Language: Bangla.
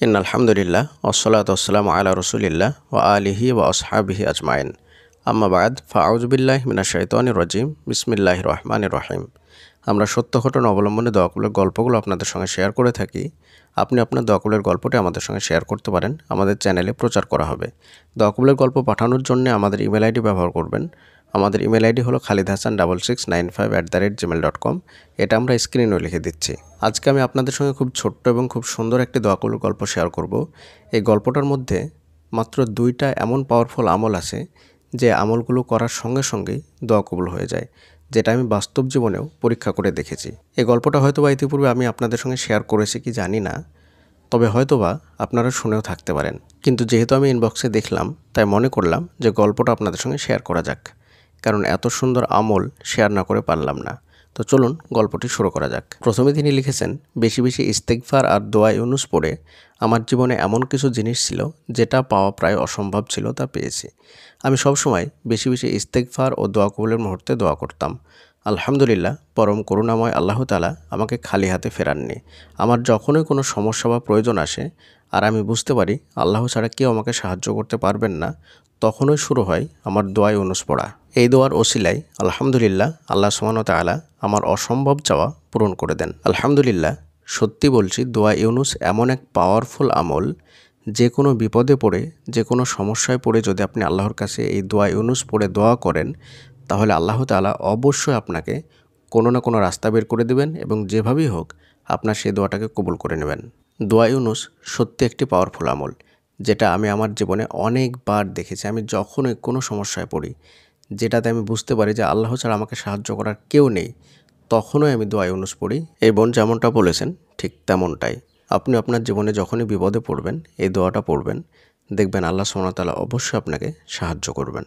আলহামদুলিল্লাহ ওয়াসসালাতু ওয়াসসালামু আলা রাসূলিল্লাহ ওয়া আলিহি ওয়া আসহাবিহি আজমাইন। আম্মা বা'দ, ফাআউযু বিল্লাহি মিনাশ শাইতানির রাজিম। বিসমিল্লাহির রহমানির রহিম। আমরা সত্য ঘটনা অবলম্বনে দোয়া কবুলের গল্পগুলো আপনাদের সঙ্গে শেয়ার করে থাকি। আপনি আপনার দোয়া কবুলের গল্পটি আমাদের সঙ্গে শেয়ার করতে পারেন, আমাদের চ্যানেলে প্রচার করা হবে। দোয়া কবুলের গল্প পাঠানোর জন্য আমাদের ইমেল আইডি ব্যবহার করবেন। আমাদের ইমেল আইডি হলো khalidhasan6695@gmail.com। এটা আমরা স্ক্রিনেও লিখে দিচ্ছি। আজকে আমি আপনাদের সঙ্গে খুব ছোট্ট এবং খুব সুন্দর একটি দোয়া কবুলের গল্প শেয়ার করব। এই গল্পটার মধ্যে মাত্র 2টা এমন পাওয়ারফুল আমল আছে যে আমলগুলো করার সঙ্গে সঙ্গেই দোয়া কবুল হয়ে যায়, যেটা আমি বাস্তব জীবনেও পরীক্ষা করে দেখেছি। এই গল্পটা হয়তোবা ইতিপূর্বে আমি আপনাদের সঙ্গে শেয়ার করেছি কি জানি না, তবে হয়তোবা আপনারা শুনেও থাকতে পারেন। কিন্তু যেহেতু আমি ইনবক্সে দেখলাম, তাই মনে করলাম যে গল্পটা আপনাদের সঙ্গে শেয়ার করা যাক, কারণ এত সুন্দর আমল শেয়ার না করে পারলাম না। তো চলুন গল্পটি শুরু করা যাক। প্রথমে তিনি লিখেছেন, বেশি বেশি ইস্তেগফার আর দোয়া ইউনুস পড়ে আমার জীবনে এমন কিছু জিনিস ছিল যেটা পাওয়া প্রায় অসম্ভব ছিল, তা পেয়েছি। আমি সবসময় বেশি বেশি ইস্তেগফার ও দোয়া কবুলের মুহূর্তে দোয়া করতাম। আলহামদুলিল্লাহ, পরম করুণাময় আল্লাহ তাআলা আমাকে খালি হাতে ফেরাননি। আমার যখনই কোনো সমস্যা বা প্রয়োজন আসে আর আমি বুঝতে পারি আল্লাহ ছাড়া কেউ আমাকে সাহায্য করতে পারবেন না, তখনই শুরু হয় আমার দোয়া ইউনুস পড়া। এই দোয়ার ওসিলায় আলহামদুলিল্লাহ আল্লাহ সুবহানাহু ওয়া তাআলা আমার অসম্ভব চাওয়া পূরণ করে দেন। আলহামদুলিল্লাহ, সত্যি বলছি, দোয়া ইউনুস এমন এক পাওয়ারফুল আমল, যে কোনো বিপদে পড়ে, যে কোনো সমস্যায় পড়ে যদি আপনি আল্লাহর কাছে এই দোয়া ইউনুস পড়ে দোয়া করেন, তাহলে আল্লাহ তাআলা অবশ্যই আপনাকে কোনো না কোনো রাস্তা বের করে দেবেন এবং যেভাবেই হোক আপনার সেই দোয়াটাকে কবুল করে নেবেন। দোয়া ইউনুস সত্যি একটি পাওয়ারফুল আমল, যেটা আমি আমার জীবনে অনেকবার দেখেছি। আমি যখনই কোনো সমস্যায় পড়ি, যেটাতে আমি বুঝতে পারি যে আল্লাহ ছাড়া আমাকে সাহায্য করার কেউ নেই, তখনই আমি দোয়া ইউনুস পড়ি। এই বোন যেমনটা বলেছেন ঠিক তেমনটাই। আপনি আপনার জীবনে যখনই বিপদে পড়বেন এই দোয়াটা পড়বেন, দেখবেন আল্লাহ সুবহানাহু ওয়া তাআলা অবশ্যই আপনাকে সাহায্য করবেন।